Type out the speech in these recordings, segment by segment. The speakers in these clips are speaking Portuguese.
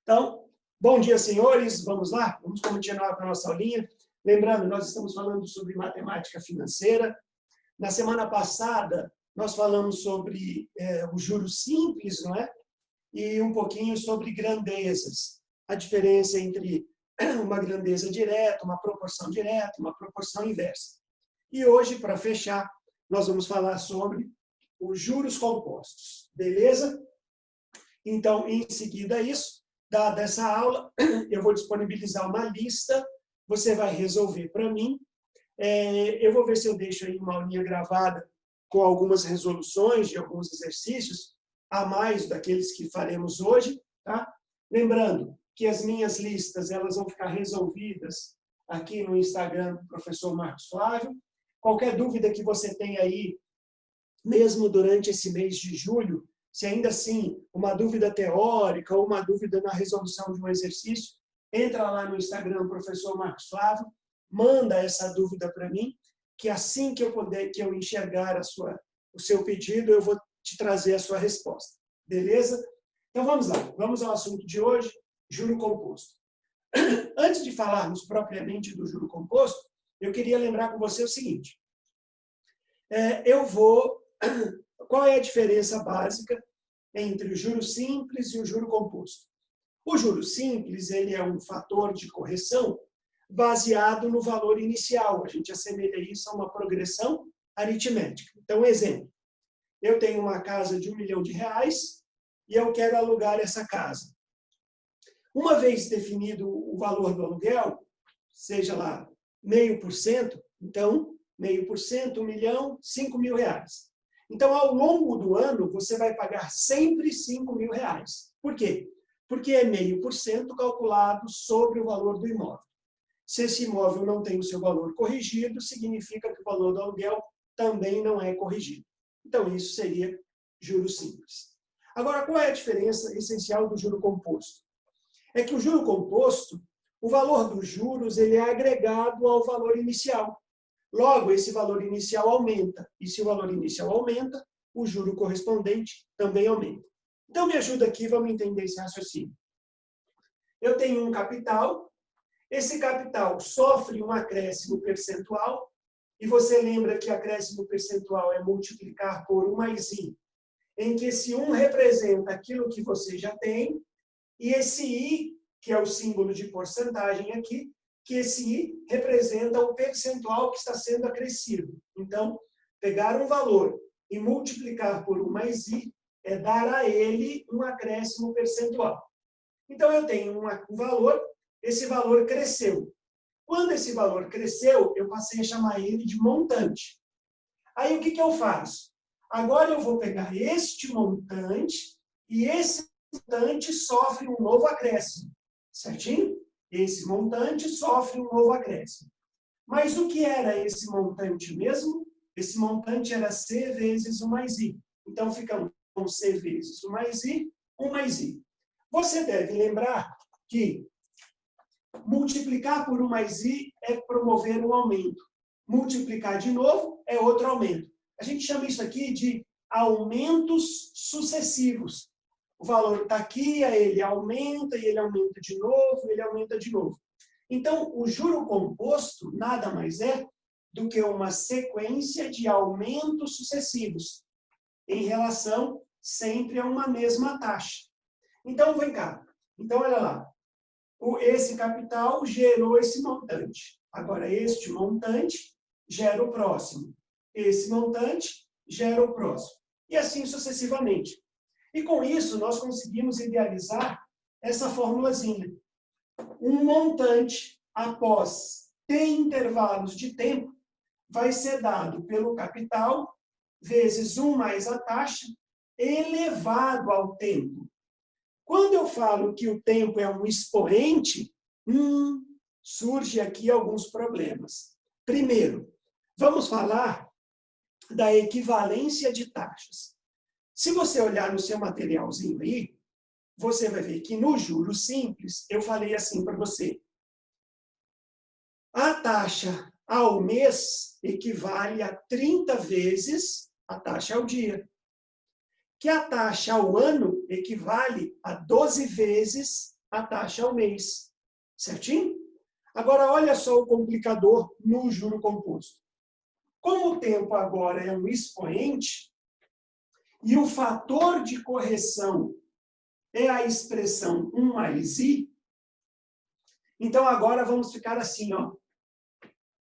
Então, bom dia, senhores. Vamos lá? Vamos continuar com a nossa aulinha. Lembrando, nós estamos falando sobre matemática financeira. Na semana passada, nós falamos sobre o juros simples, não é? E um pouquinho sobre grandezas. A diferença entre uma grandeza direta, uma proporção inversa. E hoje, para fechar, nós vamos falar sobre os juros compostos. Beleza? Então, em seguida a isso, dada essa aula, eu vou disponibilizar uma lista, você vai resolver para mim. Eu vou ver se eu deixo aí uma aulinha gravada com algumas resoluções de alguns exercícios, a mais daqueles que faremos hoje, tá? Lembrando que as minhas listas elas vão ficar resolvidas aqui no Instagram do professor Marcos Flávio. Qualquer dúvida que você tenha aí, mesmo durante esse mês de julho, se ainda assim uma dúvida teórica ou uma dúvida na resolução de um exercício, entra lá no Instagram do professor Marcos Flávio, manda essa dúvida para mim, que assim que eu enxergar o seu pedido, eu vou te trazer a sua resposta. Beleza? Então vamos lá, vamos ao assunto de hoje, juro composto. Antes de falarmos propriamente do juro composto, eu queria lembrar com você o seguinte. Qual é a diferença básica entre o juro simples e o juro composto? O juro simples ele é um fator de correção baseado no valor inicial. A gente assemelha isso a uma progressão aritmética. Então, exemplo. Eu tenho uma casa de R$1 milhão e eu quero alugar essa casa. Uma vez definido o valor do aluguel, seja lá 0,5%, então, 0,5%, 1 milhão, R$5 mil. Então, ao longo do ano, você vai pagar sempre R$5 mil. Por quê? Porque é 0,5% calculado sobre o valor do imóvel. Se esse imóvel não tem o seu valor corrigido, significa que o valor do aluguel também não é corrigido. Então, isso seria juro simples. Agora, qual é a diferença essencial do juro composto? É que o juro composto, o valor dos juros, ele é agregado ao valor inicial. Logo, esse valor inicial aumenta. E se o valor inicial aumenta, o juro correspondente também aumenta. Então, me ajuda aqui, vamos entender esse raciocínio. Eu tenho um capital, esse capital sofre um acréscimo percentual, e você lembra que acréscimo percentual é multiplicar por 1 mais i, em que esse 1 representa aquilo que você já tem, e esse i, que é o símbolo de porcentagem aqui, que esse i representa o percentual que está sendo acrescido. Então, pegar um valor e multiplicar por 1 mais i é dar a ele um acréscimo percentual. Então, eu tenho um valor, esse valor cresceu. Quando esse valor cresceu, eu passei a chamar ele de montante. Aí, o que eu faço? Agora, eu vou pegar este montante e esse montante sofre um novo acréscimo. Certinho? Esse montante sofre um novo acréscimo. Mas o que era esse montante mesmo? Esse montante era C vezes 1 mais I. Então, fica com C vezes 1 mais I, 1 mais I. Você deve lembrar que multiplicar por 1 mais I é promover um aumento. Multiplicar de novo é outro aumento. A gente chama isso aqui de aumentos sucessivos. O valor está aqui, ele aumenta, e ele aumenta de novo, ele aumenta de novo. Então, o juro composto nada mais é do que uma sequência de aumentos sucessivos em relação sempre a uma mesma taxa. Então, vem cá. Então, olha lá. Esse capital gerou esse montante. Agora, este montante gera o próximo. Esse montante gera o próximo. E assim sucessivamente. E com isso, nós conseguimos idealizar essa formulazinha. Um montante, após T intervalos de tempo, vai ser dado pelo capital vezes 1 mais a taxa elevado ao tempo. Quando eu falo que o tempo é um expoente, surge aqui alguns problemas. Primeiro, vamos falar da equivalência de taxas. Se você olhar no seu materialzinho aí, você vai ver que no juro simples, eu falei assim para você. A taxa ao mês equivale a 30 vezes a taxa ao dia. Que a taxa ao ano equivale a 12 vezes a taxa ao mês. Certinho? Agora, olha só o complicador no juro composto. Como o tempo agora é um expoente, e o fator de correção é a expressão 1 mais i, então agora vamos ficar assim, ó.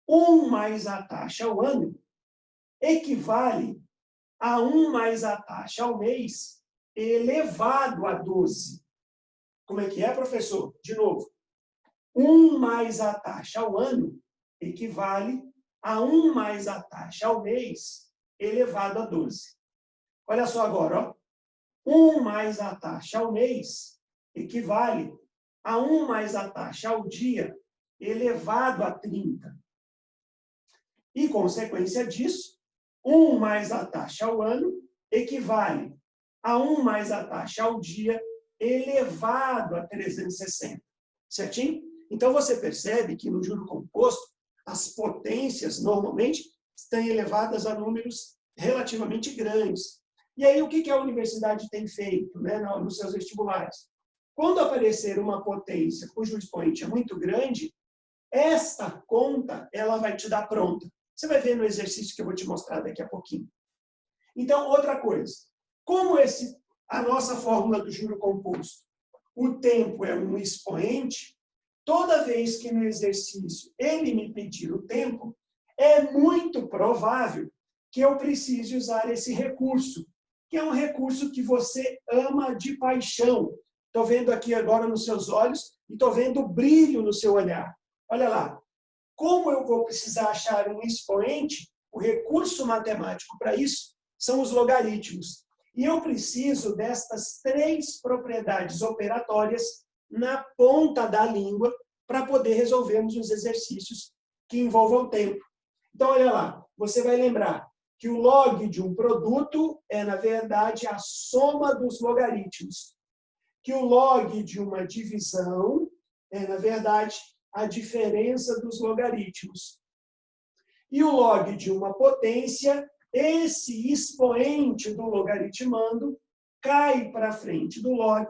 1 mais a taxa ao ano equivale a 1 mais a taxa ao mês elevado a 12. Como é que é, professor? De novo. 1 mais a taxa ao ano equivale a 1 mais a taxa ao mês elevado a 12. Olha só agora, ó. 1 mais a taxa ao mês equivale a 1 mais a taxa ao dia elevado a 30. E, consequência disso, 1 mais a taxa ao ano equivale a 1 mais a taxa ao dia elevado a 360. Certinho? Então, você percebe que no juro composto, as potências, normalmente, estão elevadas a números relativamente grandes. E aí, o que a universidade tem feito, né, nos seus vestibulares? Quando aparecer uma potência cujo expoente é muito grande, esta conta ela vai te dar pronta. Você vai ver no exercício que eu vou te mostrar daqui a pouquinho. Então, outra coisa. Como a nossa fórmula do juro composto, o tempo é um expoente, toda vez que no exercício ele me pedir o tempo, é muito provável que eu precise usar esse recurso, que é um recurso que você ama de paixão. Estou vendo aqui agora nos seus olhos e estou vendo o brilho no seu olhar. Olha lá. Como eu vou precisar achar um expoente, o recurso matemático para isso são os logaritmos. E eu preciso destas 3 propriedades operatórias na ponta da língua para poder resolvermos os exercícios que envolvam tempo. Então, olha lá, você vai lembrar que o log de um produto é, na verdade, a soma dos logaritmos. Que o log de uma divisão é, na verdade, a diferença dos logaritmos. E o log de uma potência, esse expoente do logaritmando, cai para frente do log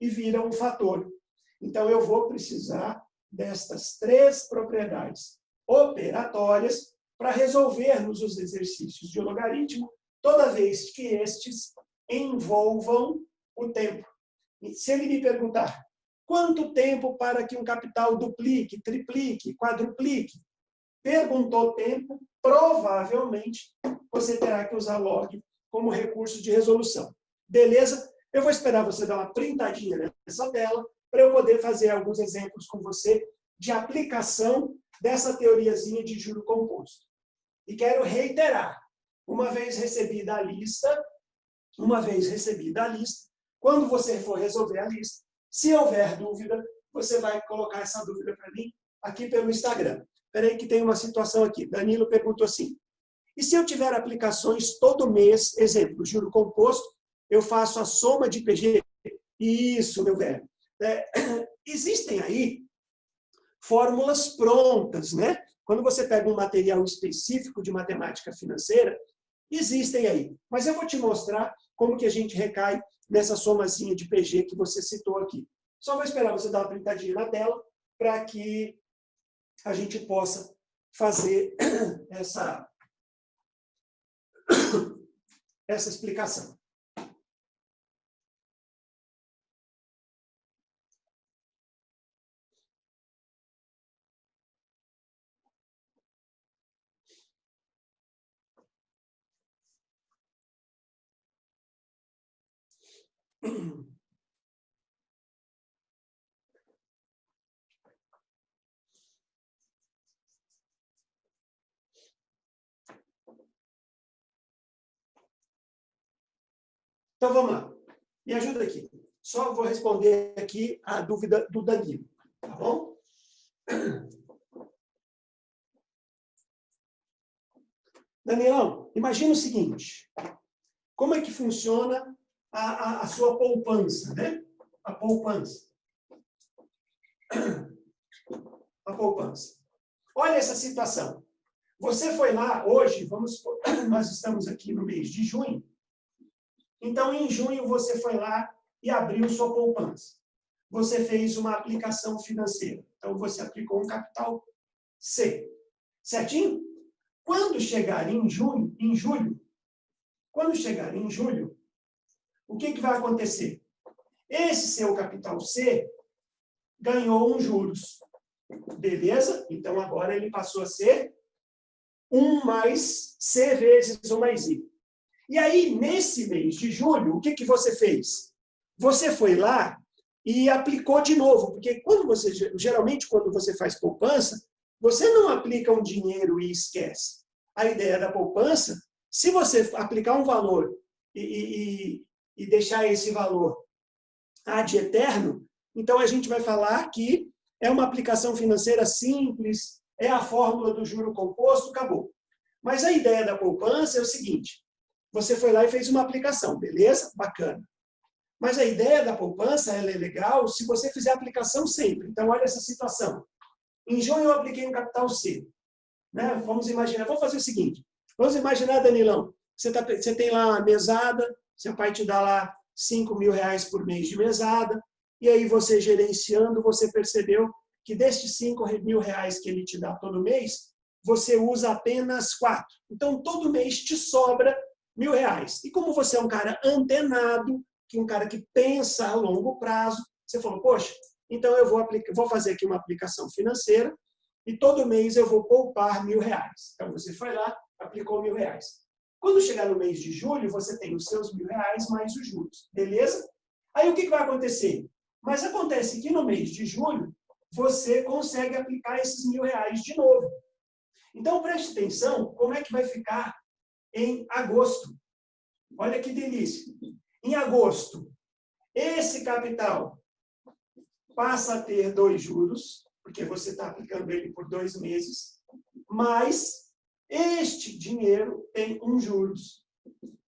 e vira um fator. Então, eu vou precisar destas 3 propriedades operatórias para resolvermos os exercícios de logaritmo, toda vez que estes envolvam o tempo. E se ele me perguntar, quanto tempo para que um capital duplique, triplique, quadruplique? Perguntou tempo, provavelmente você terá que usar log como recurso de resolução. Beleza? Eu vou esperar você dar uma printadinha nessa tela para eu poder fazer alguns exemplos com você de aplicação dessa teoriazinha de juro composto. E quero reiterar, uma vez recebida a lista, quando você for resolver a lista, se houver dúvida, você vai colocar essa dúvida para mim aqui pelo Instagram. Espera aí que tem uma situação aqui. Danilo perguntou assim, e se eu tiver aplicações todo mês, exemplo, juro composto, eu faço a soma de PG? Isso, meu velho. Existem aí fórmulas prontas, né? Quando você pega um material específico de matemática financeira, existem aí. Mas eu vou te mostrar como que a gente recai nessa somazinha de PG que você citou aqui. Só vou esperar você dar uma printadinha na tela para que a gente possa fazer essa explicação. Então, vamos lá. Me ajuda aqui. Só vou responder aqui a dúvida do Danilo. Tá bom? Danilão, imagina o seguinte. Como é que funciona a sua poupança, né? A poupança. A poupança. Olha essa situação. Você foi lá hoje, nós estamos aqui no mês de junho. Então, em junho, você foi lá e abriu sua poupança. você fez uma aplicação financeira. Então, você aplicou um capital C. Certinho? Quando chegar em julho, o que vai acontecer? Esse seu capital C ganhou uns juros. Beleza? Então, agora ele passou a ser 1 mais C vezes 1 mais I. E aí, nesse mês de julho, o que você fez? Você foi lá e aplicou de novo, porque geralmente, quando você faz poupança, você não aplica um dinheiro e esquece. A ideia da poupança, se você aplicar um valor e deixar esse valor ad eterno, então a gente vai falar que é uma aplicação financeira simples, é a fórmula do juro composto, acabou. Mas a ideia da poupança é o seguinte, você foi lá e fez uma aplicação, beleza? Bacana. Mas a ideia da poupança ela é legal se você fizer a aplicação sempre. Então, olha essa situação. Em junho, eu apliquei um capital C. Né? Vamos imaginar, vamos fazer o seguinte. Vamos imaginar, Danilão, você tem lá uma mesada, seu pai te dá lá R$5.000 por mês de mesada, e aí você gerenciando, você percebeu que destes R$5.000 que ele te dá todo mês, você usa apenas 4. Então, todo mês te sobra R$1.000. E como você é um cara antenado, um cara que pensa a longo prazo, você falou, poxa, então eu vou fazer aqui uma aplicação financeira e todo mês eu vou poupar R$1.000. Então, você foi lá, aplicou R$1.000. Quando chegar no mês de julho, você tem os seus R$1.000 mais os juros, beleza? Aí, o que vai acontecer? Mas acontece que no mês de julho, você consegue aplicar esses R$1.000 de novo. Então, preste atenção como é que vai ficar em agosto. Olha que delícia. Em agosto, esse capital passa a ter 2 juros, porque você está aplicando ele por 2 meses, mas este dinheiro tem 1 juros.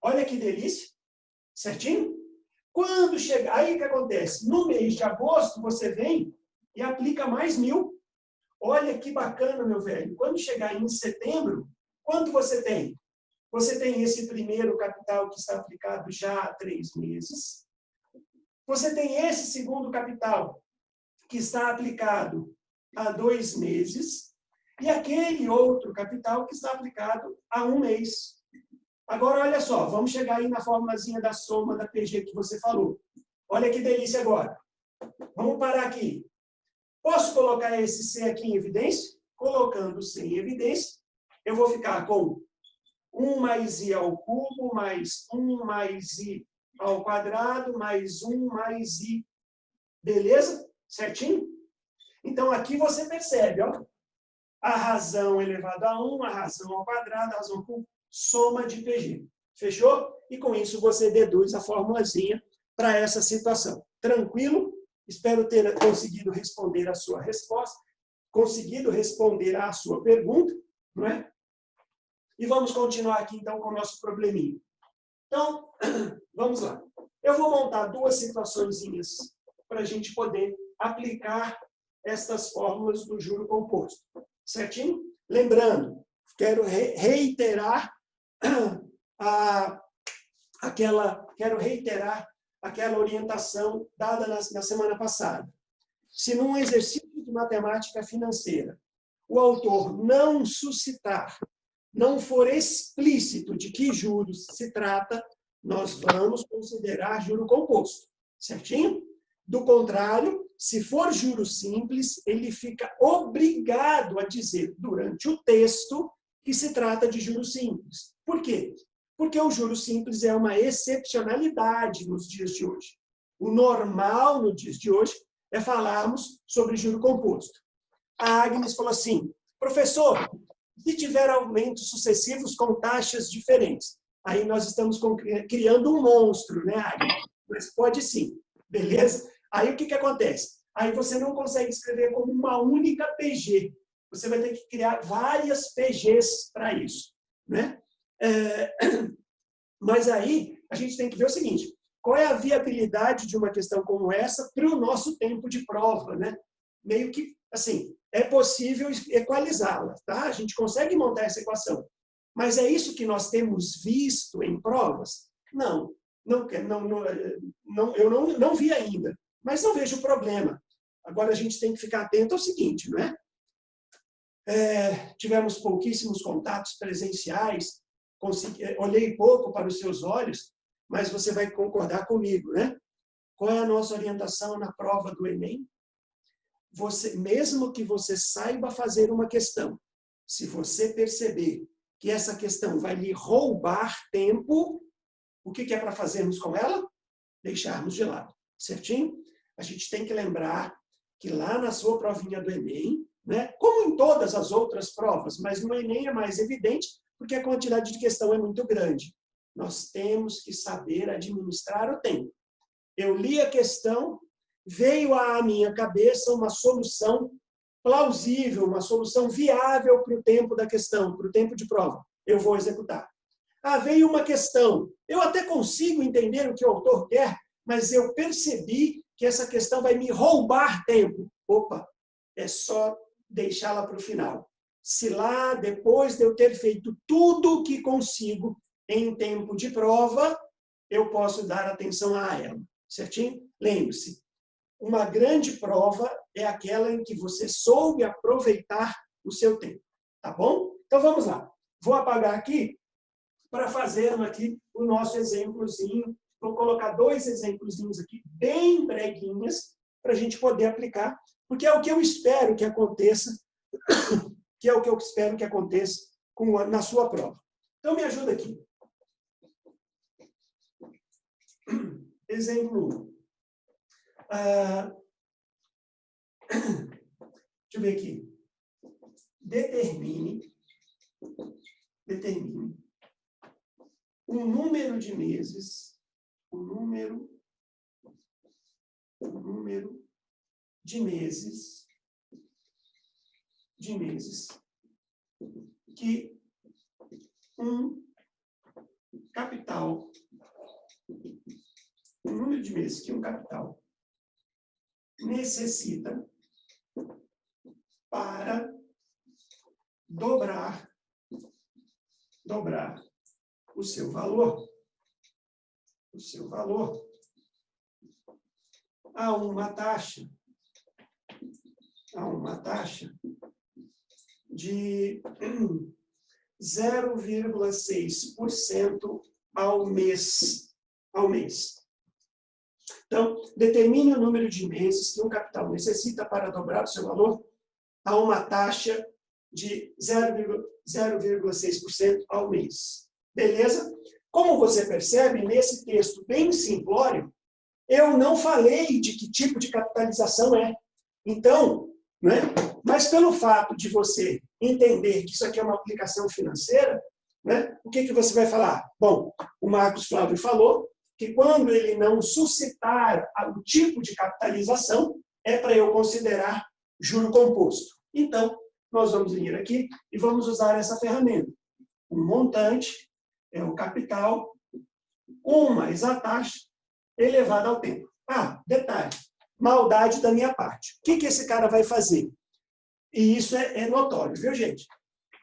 Olha que delícia. Certinho? Quando chegar, aí o que acontece? No mês de agosto, você vem e aplica mais 1.000. Olha que bacana, meu velho. Quando chegar em setembro, quanto você tem? Você tem esse primeiro capital que está aplicado já há 3 meses. Você tem esse segundo capital que está aplicado há 2 meses. E aquele outro capital que está aplicado há 1 mês. Agora, olha só, vamos chegar aí na formulazinha da soma da PG que você falou. Olha que delícia agora. Vamos parar aqui. Posso colocar esse C aqui em evidência? Colocando C em evidência, eu vou ficar com 1 mais I ao cubo, mais 1 mais I ao quadrado, mais 1 mais I. Beleza? Certinho? Então, aqui você percebe, ó, a razão elevada a 1, a razão ao quadrado, a razão ao cubo, soma de PG. Fechou? E com isso você deduz a formulazinha para essa situação. Tranquilo? Espero ter conseguido responder a sua resposta, conseguido responder à sua pergunta, não é? E vamos continuar aqui, então, com o nosso probleminha. Então, vamos lá. Eu vou montar 2 situaçõezinhas para a gente poder aplicar estas fórmulas do juro composto. Certinho? Lembrando, quero reiterar aquela orientação dada na semana passada. Se num exercício de matemática financeira, o autor não suscitar, não for explícito de que juros se trata, nós vamos considerar juro composto. Certinho? Do contrário, se for juro simples, ele fica obrigado a dizer durante o texto que se trata de juro simples. Por quê? Porque o juro simples é uma excepcionalidade nos dias de hoje. O normal nos dias de hoje é falarmos sobre juro composto. A Agnes falou assim, professor, se tiver aumentos sucessivos com taxas diferentes, aí nós estamos criando um monstro, né, Agnes? Mas pode sim, beleza? Aí o que acontece? Aí você não consegue escrever como uma única PG. Você vai ter que criar várias PGs para isso, né? Mas aí a gente tem que ver o seguinte, qual é a viabilidade de uma questão como essa para o nosso tempo de prova, né? Meio que, assim, é possível equalizá-la, tá? A gente consegue montar essa equação. Mas é isso que nós temos visto em provas? Não, eu não vi ainda. Mas não vejo problema. Agora a gente tem que ficar atento ao seguinte, não é? Tivemos pouquíssimos contatos presenciais, olhei pouco para os seus olhos, mas você vai concordar comigo, né? Qual é a nossa orientação na prova do Enem? Mesmo que você saiba fazer uma questão, se você perceber que essa questão vai lhe roubar tempo, o que é para fazermos com ela? Deixarmos de lado, certinho? A gente tem que lembrar que lá na sua provinha do Enem, né, como em todas as outras provas, mas no Enem é mais evidente, porque a quantidade de questão é muito grande. Nós temos que saber administrar o tempo. Eu li a questão, veio à minha cabeça uma solução plausível, uma solução viável para o tempo da questão, para o tempo de prova. Eu vou executar. Veio uma questão. Eu até consigo entender o que o autor quer, mas eu percebi que essa questão vai me roubar tempo. Opa, é só deixá-la para o final. Se lá, depois de eu ter feito tudo o que consigo em tempo de prova, eu posso dar atenção a ela. Certinho? Lembre-se, uma grande prova é aquela em que você soube aproveitar o seu tempo. Tá bom? Então, vamos lá. Vou apagar aqui para fazermos aqui o nosso exemplozinho. Vou colocar 2 exemplozinhos aqui, bem breguinhas, para a gente poder aplicar, porque é o que eu espero que aconteça, na sua prova. Então, me ajuda aqui. Exemplo 1. Deixa eu ver aqui. Determine um número de meses, que um capital necessita para dobrar o seu valor. A uma taxa de 0,6% ao mês. Então, determine o número de meses que um capital necessita para dobrar o seu valor a uma taxa de 0,6% ao mês. Beleza? Como você percebe, nesse texto bem simplório, eu não falei de que tipo de capitalização é. Então, né? Mas pelo fato de você entender que isso aqui é uma aplicação financeira, né? O que você vai falar? Bom, o Marcos Flávio falou que quando ele não suscitar o tipo de capitalização, é para eu considerar juro composto. Então, nós vamos vir aqui e vamos usar essa ferramenta. O montante é o capital, 1 mais a taxa, elevada ao tempo. Detalhe, maldade da minha parte. O que esse cara vai fazer? E isso é notório, viu, gente?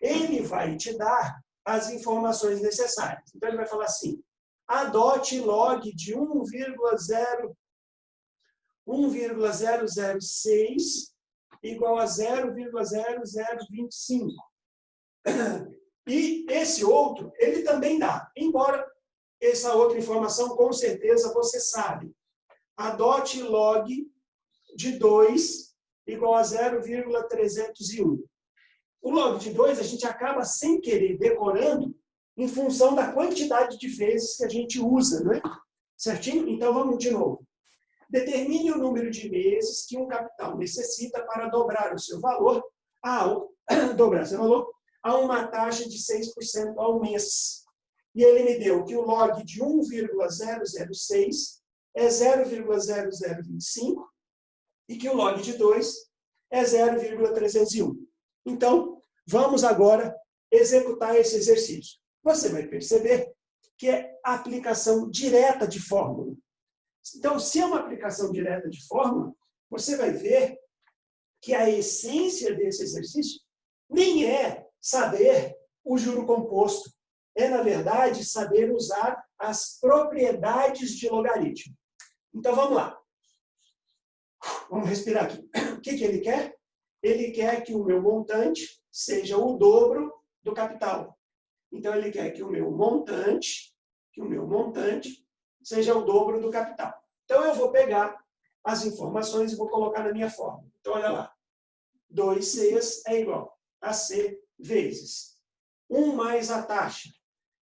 Ele vai te dar as informações necessárias. Então, ele vai falar assim, adote log de 1,006 igual a 0,0025. E esse outro, ele também dá. Embora essa outra informação, com certeza, você sabe. Adote log de 2 igual a 0,301. O log de 2 a gente acaba sem querer decorando em função da quantidade de vezes que a gente usa, não é? Certinho? Então, vamos de novo. Determine o número de meses que um capital necessita para dobrar o seu valor, a uma taxa de 6% ao mês. E ele me deu que o log de 1,006 é 0,0025 e que o log de 2 é 0,301. Então, vamos agora executar esse exercício. Você vai perceber que é aplicação direta de fórmula. Então, se é uma aplicação direta de fórmula, você vai ver que a essência desse exercício nem é saber o juro composto. É, na verdade, saber usar as propriedades de logaritmo. Então, vamos lá. Vamos respirar aqui. O que ele quer? Ele quer que o meu montante seja o dobro do capital. Então, ele quer que o meu montante seja o dobro do capital. Então, eu vou pegar as informações e vou colocar na minha fórmula. Então, olha lá. 2Cs é igual a C vezes 1 mais a taxa.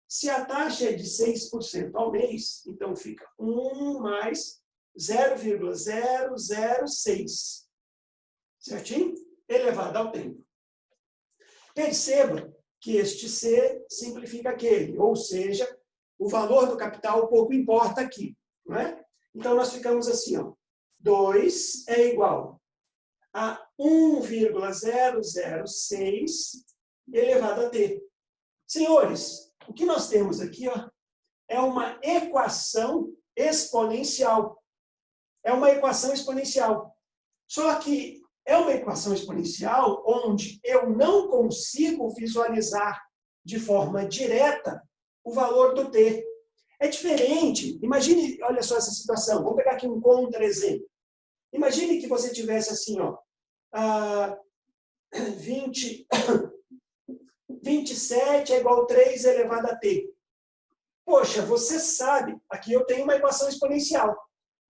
Se a taxa é de 6% ao mês, então fica 1 mais 0,006. Certinho? Elevado ao tempo. Perceba que este C simplifica aquele, ou seja, o valor do capital pouco importa aqui. Não é? Então, nós ficamos assim, ó, 2 é igual a 1,006 elevado a t. Senhores, o que nós temos aqui ó, é uma equação exponencial. É uma equação exponencial. Só que é uma equação exponencial onde eu não consigo visualizar de forma direta o valor do t. É diferente. Imagine, olha só essa situação. Vamos pegar aqui um contra-exemplo. Imagine que você tivesse assim, ó, 27 é igual a 3 elevado a t. Poxa, você sabe, aqui eu tenho uma equação exponencial,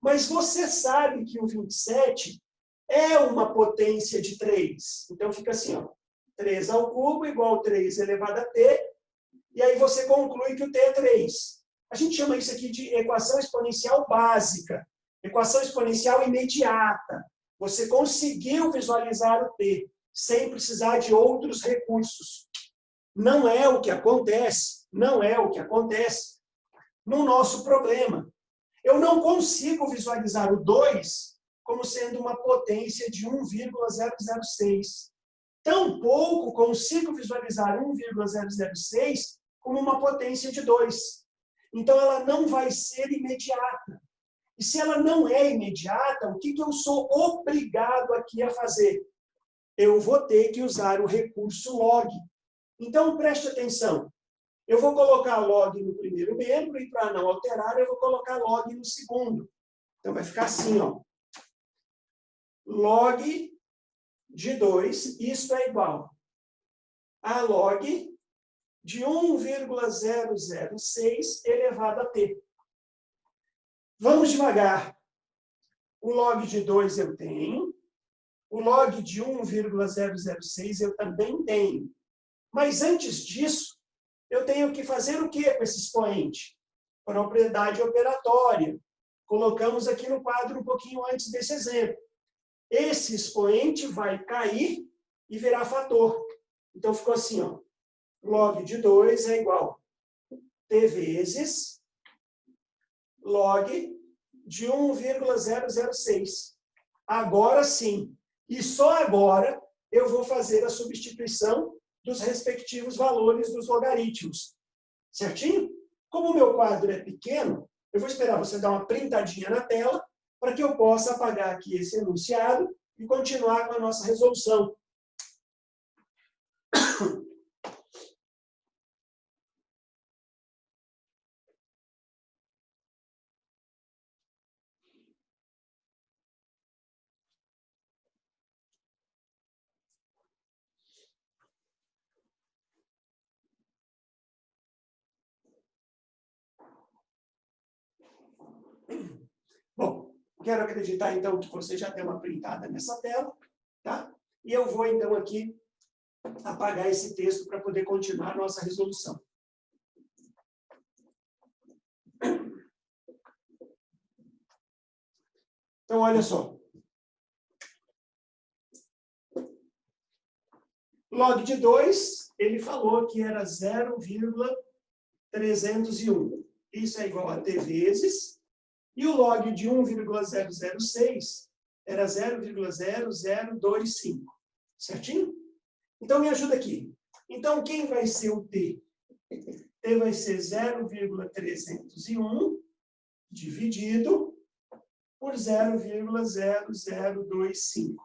mas você sabe que o 27 é uma potência de 3. Então, fica assim, ó, 3 ao cubo igual a 3 elevado a t, e aí você conclui que o t é 3. A gente chama isso aqui de equação exponencial básica, equação exponencial imediata. Você conseguiu visualizar o t, sem precisar de outros recursos. Não é o que acontece no nosso problema. Eu não consigo visualizar o 2 como sendo uma potência de 1,006. Tampouco consigo visualizar 1,006 como uma potência de 2. Então, ela não vai ser imediata. E se ela não é imediata, o que eu sou obrigado aqui a fazer? Eu vou ter que usar o recurso log. Então, preste atenção. Eu vou colocar log no primeiro membro e, para não alterar, eu vou colocar log no segundo. Então, vai ficar assim, ó. Log de 2, isso é igual a log de 1,006 elevado a t. Vamos devagar. O log de 2 eu tenho. O log de 1,006 eu também tenho. Mas antes disso, eu tenho que fazer o quê com esse expoente? Propriedade operatória. Colocamos aqui no quadro um pouquinho antes desse exemplo. Esse expoente vai cair e virar fator. Então, ficou assim, ó. Log de 2 é igual a t vezes log de 1,006. Agora sim. E só agora eu vou fazer a substituição dos respectivos valores dos logaritmos. Certinho? Como o meu quadro é pequeno, eu vou esperar você dar uma printadinha na tela para que eu possa apagar aqui esse enunciado e continuar com a nossa resolução. Bom, quero acreditar, então, que você já tem uma printada nessa tela, tá? E eu vou, então, aqui apagar esse texto para poder continuar a nossa resolução. Então, olha só. Log de 2, ele falou que era 0,301. Isso é igual a t vezes. E o log de 1,006 era 0,0025. Certinho? Então, me ajuda aqui. Então, quem vai ser o t? T vai ser 0,301 dividido por 0,0025.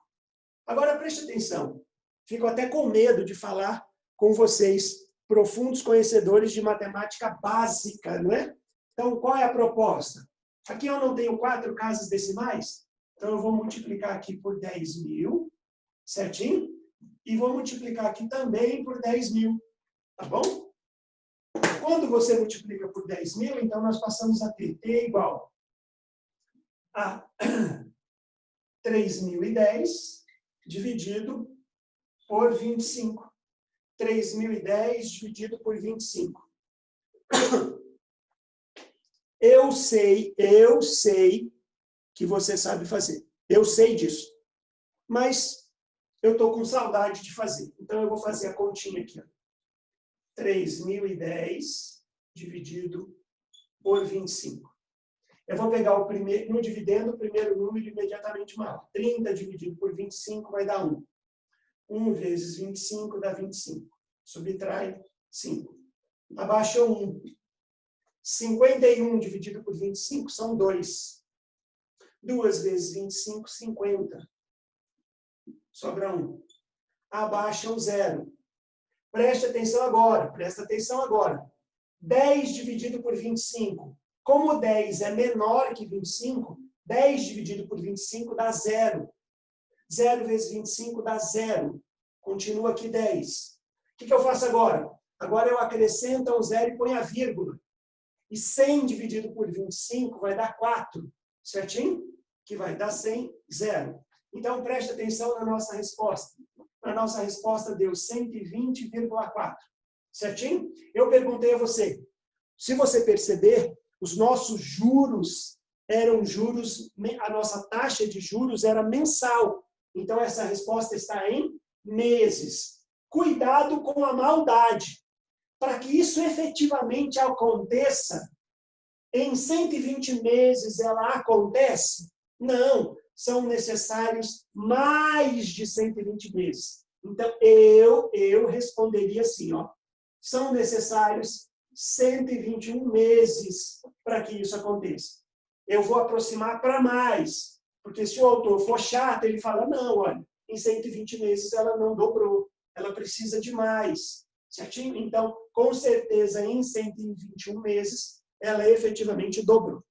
Agora, preste atenção. Fico até com medo de falar com vocês, profundos conhecedores de matemática básica, não é? Então, qual é a proposta? Aqui eu não tenho 4 casas decimais, Então, eu vou multiplicar aqui por 10.000, certinho? E vou multiplicar aqui também por 10.000, tá bom? Quando você multiplica por 10.000, então nós passamos a ter T igual a 3.010 dividido por 25. 3.010 dividido por 25. Eu sei que você sabe fazer. Eu sei disso. Mas eu estou com saudade de fazer. Então, eu vou fazer a continha aqui. 3.010 dividido por 25. Eu vou pegar o primeiro, no dividendo, o primeiro número imediatamente maior. 30 dividido por 25 vai dar 1. 1 vezes 25 dá 25. Subtrai 5. Abaixa 1. 51 dividido por 25 são 2. 2 vezes 25, 50. Sobra 1. Abaixa o 0. Presta atenção agora. 10 dividido por 25. Como 10 é menor que 25, 10 dividido por 25 dá 0. 0 vezes 25 dá 0. Continua aqui 10. O que eu faço agora? Agora eu acrescento um 0 e ponho a vírgula. E 100 dividido por 25 vai dar 4. Certinho? Que vai dar 100, 0. Então, preste atenção na nossa resposta. A nossa resposta deu 120,4. Certinho? Eu perguntei a você. Se você perceber, os nossos juros eram juros, a nossa taxa de juros era mensal. Então, essa resposta está em meses. Cuidado com a maldade. Para que isso efetivamente aconteça, em 120 meses ela acontece? Não, são necessários mais de 120 meses. Então, eu responderia assim, ó, são necessários 121 meses para que isso aconteça. Eu vou aproximar para mais, porque se o autor for chato, ele fala, não, olha, em 120 meses ela não dobrou, ela precisa de mais, certinho? Então, com certeza, em 121 meses, ela efetivamente dobrou.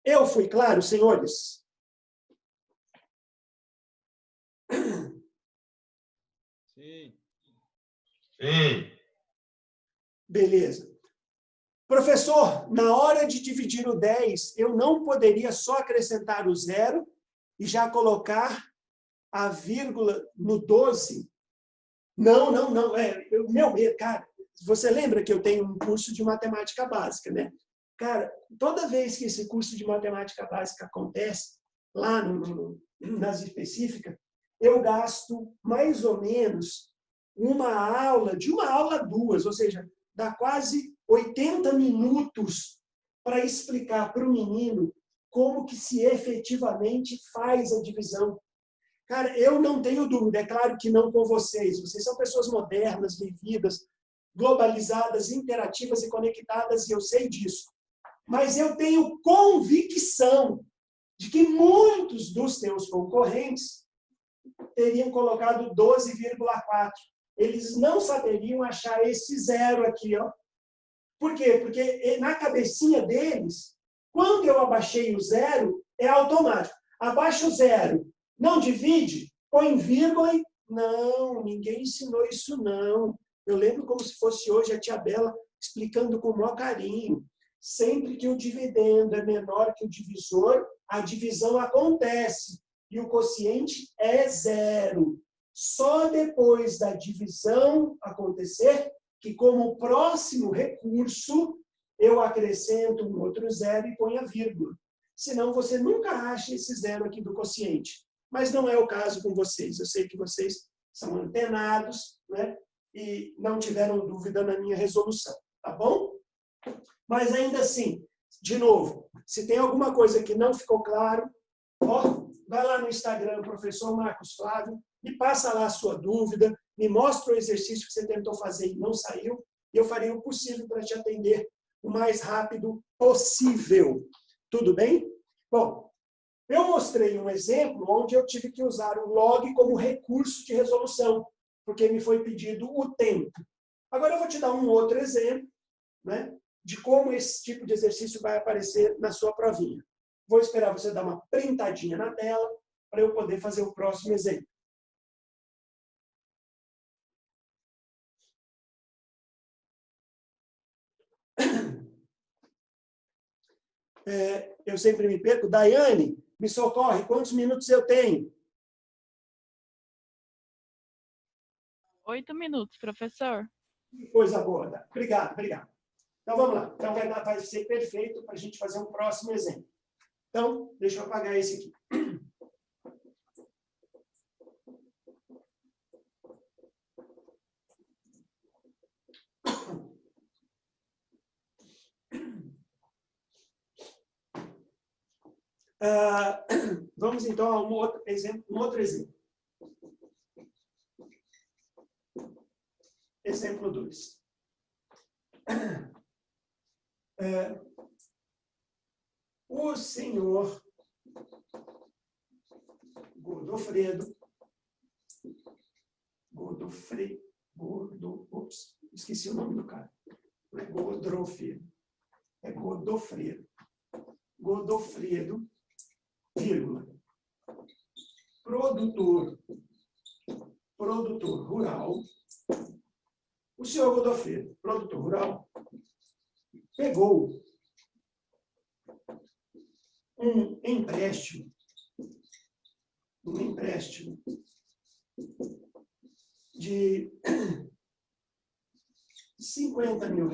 Eu fui claro, senhores? Sim. Sim. Beleza. Professor, na hora de dividir o 10, eu não poderia só acrescentar o 0 e já colocar a vírgula no 12? Não. Cara, você lembra que eu tenho um curso de matemática básica, né? Cara, toda vez que esse curso de matemática básica acontece, lá nas específicas, eu gasto mais ou menos de uma aula a duas, ou seja, dá quase 80 minutos para explicar para o menino como que se efetivamente faz a divisão. Cara, eu não tenho dúvida, é claro que não com vocês. Vocês são pessoas modernas, vividas, globalizadas, interativas e conectadas, e eu sei disso. Mas eu tenho convicção de que muitos dos teus concorrentes teriam colocado 12,4. Eles não saberiam achar esse 0 aqui, ó. Por quê? Porque na cabecinha deles, quando eu abaixei o 0, é automático. Abaixa o 0, não divide, põe vírgula e... Não, ninguém ensinou isso, não. Eu lembro como se fosse hoje a tia Bela explicando com o maior carinho. Sempre que o dividendo é menor que o divisor, a divisão acontece e o quociente é 0. Só depois da divisão acontecer, que como próximo recurso, eu acrescento um outro 0 e ponho a vírgula. Senão, você nunca acha esse 0 aqui do quociente. Mas não é o caso com vocês. Eu sei que vocês são antenados, né? E não tiveram dúvida na minha resolução. Tá bom? Mas ainda assim, de novo, se tem alguma coisa que não ficou claro, ó, vai lá no Instagram, professor Marcos Flávio, me passa lá a sua dúvida, me mostra o exercício que você tentou fazer e não saiu, e eu farei o possível para te atender o mais rápido possível. Tudo bem? Bom, eu mostrei um exemplo onde eu tive que usar o log como recurso de resolução, porque me foi pedido o tempo. Agora eu vou te dar um outro exemplo, né, de como esse tipo de exercício vai aparecer na sua provinha. Vou esperar você dar uma printadinha na tela para eu poder fazer o próximo exemplo. Eu sempre me perco. Daiane, me socorre, quantos minutos eu tenho? 8 minutos, professor. Que coisa boa. Obrigado, obrigado. Então, vamos lá. Então, vai ser perfeito para a gente fazer um próximo exemplo. Então, deixa eu apagar esse aqui. Vamos, então, a um outro exemplo. Exemplo 2. O senhor Godofredo, esqueci o nome do cara. Não é Godofredo. É Godofredo. Godofredo, vírgula, produtor rural. O senhor Godofredo, produtor rural, pegou um empréstimo de R$50 mil,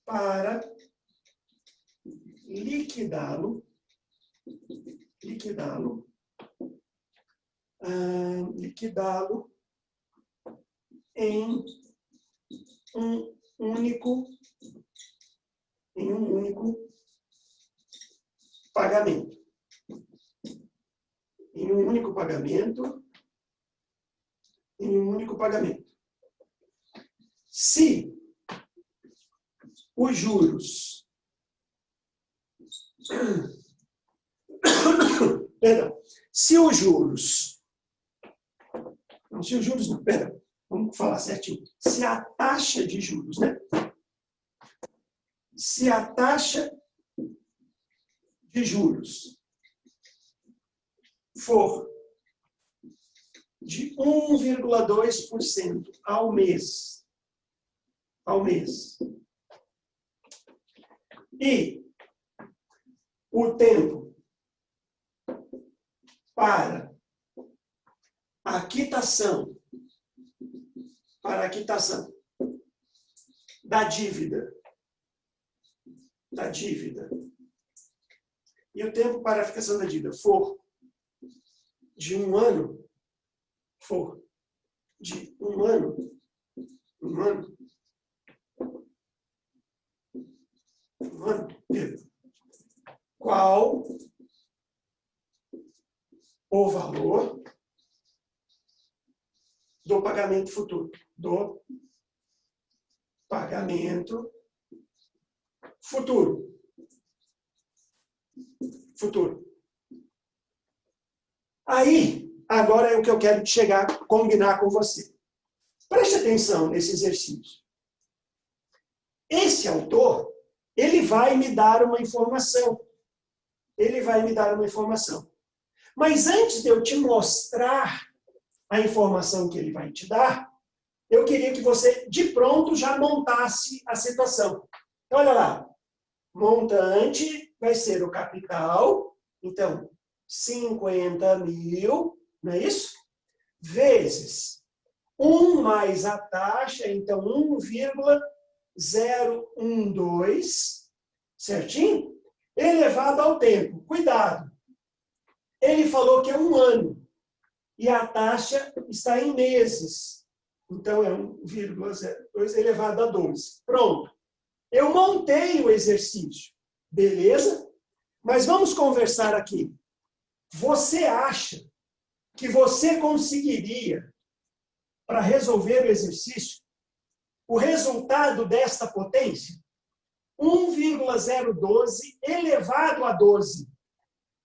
para liquidá-lo em um único pagamento. Em um único pagamento. Se os juros vamos falar certinho. Se a taxa de juros, né? Se a taxa de juros for de 1,2% ao mês, e o tempo para a quitação da dívida, e o tempo para a fixação da dívida for de um ano, qual o valor do pagamento futuro? Aí, agora é o que eu quero combinar com você. Preste atenção nesse exercício. Esse autor, ele vai me dar uma informação. Mas antes de eu te mostrar a informação que ele vai te dar, eu queria que você, de pronto, já montasse a situação. Então, olha lá. Montante vai ser o capital. Então, 50 mil, não é isso? Vezes 1 mais a taxa, então 1,012, certinho? Elevado ao tempo. Cuidado. Ele falou que é 1 ano. E a taxa está em meses. Então, é 1,02 elevado a 12. Pronto. Eu montei o exercício. Beleza? Mas vamos conversar aqui. Você acha que você conseguiria, para resolver o exercício, o resultado desta potência? 1,012 elevado a 12.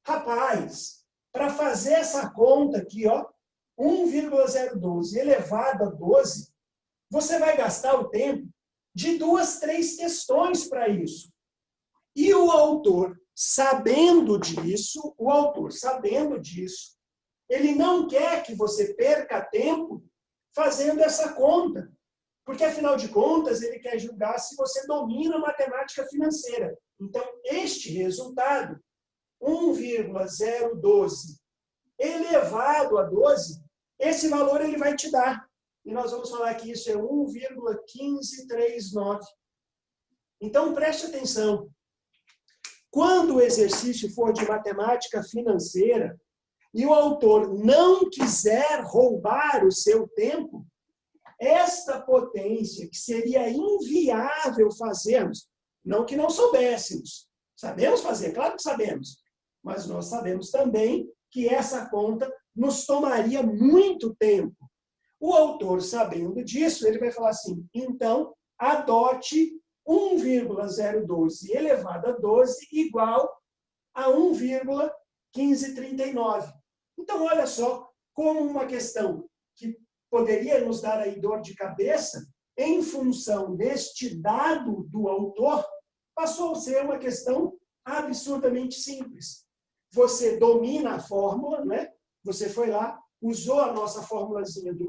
Rapaz, para fazer essa conta aqui, ó, 1,012 elevado a 12, você vai gastar o tempo de 2, 3 questões para isso. E o autor, sabendo disso, ele não quer que você perca tempo fazendo essa conta. Porque, afinal de contas, ele quer julgar se você domina matemática financeira. Então, este resultado, 1,012 elevado a 12, esse valor ele vai te dar. E nós vamos falar que isso é 1,1539. Então, preste atenção. Quando o exercício for de matemática financeira e o autor não quiser roubar o seu tempo, esta potência que seria inviável fazermos, não que não soubéssemos, sabemos fazer, claro que sabemos, mas nós sabemos também que essa conta nos tomaria muito tempo. O autor, sabendo disso, ele vai falar assim, então, adote 1,012 elevado a 12 igual a 1,1539. Então, olha só como uma questão que poderia nos dar aí dor de cabeça, em função deste dado do autor, passou a ser uma questão absurdamente simples. Você domina a fórmula, né? Você foi lá, usou a nossa formulazinha do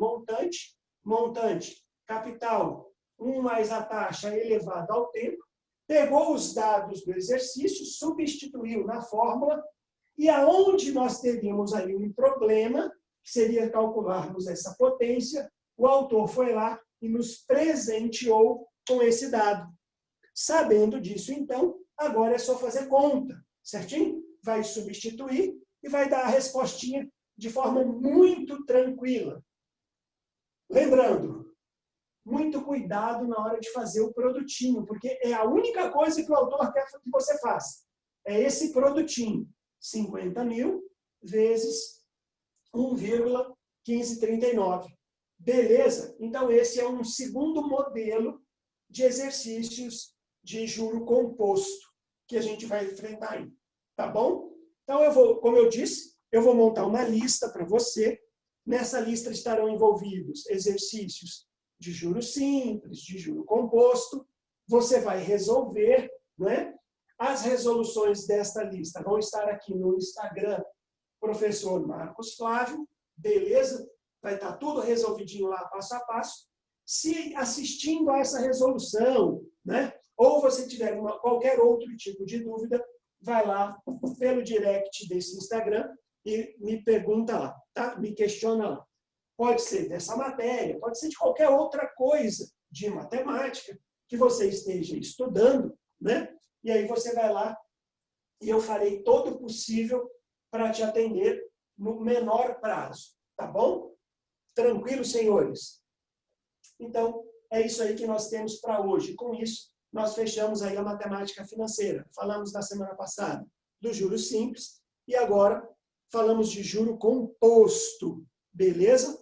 montante, capital, 1 mais a taxa elevada ao tempo, pegou os dados do exercício, substituiu na fórmula, e aonde nós teríamos aí um problema, que seria calcularmos essa potência, o autor foi lá e nos presenteou com esse dado. Sabendo disso, então, agora é só fazer conta, certinho? Vai substituir e vai dar a respostinha de forma muito tranquila. Lembrando, muito cuidado na hora de fazer o produtinho, porque é a única coisa que o autor quer que você faça. É esse produtinho. 50.000 vezes 1,1539. Beleza? Então, esse é um segundo modelo de exercícios de juro composto que a gente vai enfrentar aí. Tá bom? Então, como eu disse, eu vou montar uma lista para você. Nessa lista estarão envolvidos exercícios de juro simples, de juro composto. Você vai resolver, né? As resoluções desta lista vão estar aqui no Instagram, professor Marcos Flávio, beleza? Vai estar tudo resolvidinho lá, passo a passo. Se assistindo a essa resolução, né? Ou você tiver qualquer outro tipo de dúvida, vai lá pelo direct desse Instagram e me pergunta lá, tá? Me questiona lá. Pode ser dessa matéria, pode ser de qualquer outra coisa de matemática que você esteja estudando, né? E aí você vai lá e eu farei todo o possível para te atender no menor prazo, tá bom? Tranquilo, senhores? Então, é isso aí que nós temos para hoje. Com isso, nós fechamos aí a matemática financeira. Falamos na semana passada do juro simples e agora falamos de juro composto, beleza?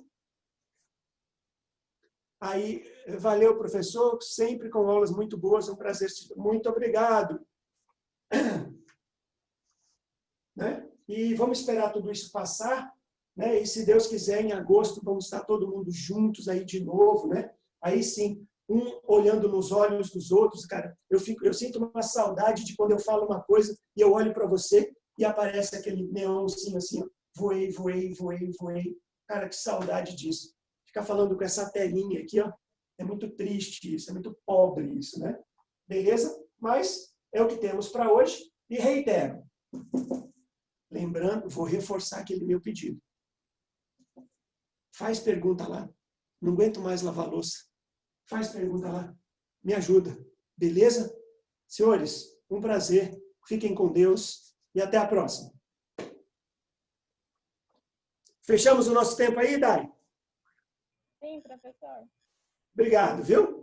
Aí, valeu, professor, sempre com aulas muito boas, é um prazer. Muito obrigado. Né? E vamos esperar tudo isso passar, né? E se Deus quiser, em agosto, vamos estar todo mundo juntos aí de novo, né? Aí sim, um olhando nos olhos dos outros, cara. Eu sinto uma saudade de quando eu falo uma coisa e eu olho para você e aparece aquele neonzinho assim, ó, voei. Cara, que saudade disso. Ficar falando com essa telinha aqui, ó, é muito triste isso, é muito pobre isso, né? Beleza? Mas é o que temos para hoje. E reitero, lembrando, vou reforçar aquele meu pedido. Faz pergunta lá. Não aguento mais lavar louça. Faz pergunta lá. Me ajuda. Beleza? Senhores, um prazer. Fiquem com Deus e até a próxima. Fechamos o nosso tempo aí, Dai? Sim, professor. Obrigado, viu?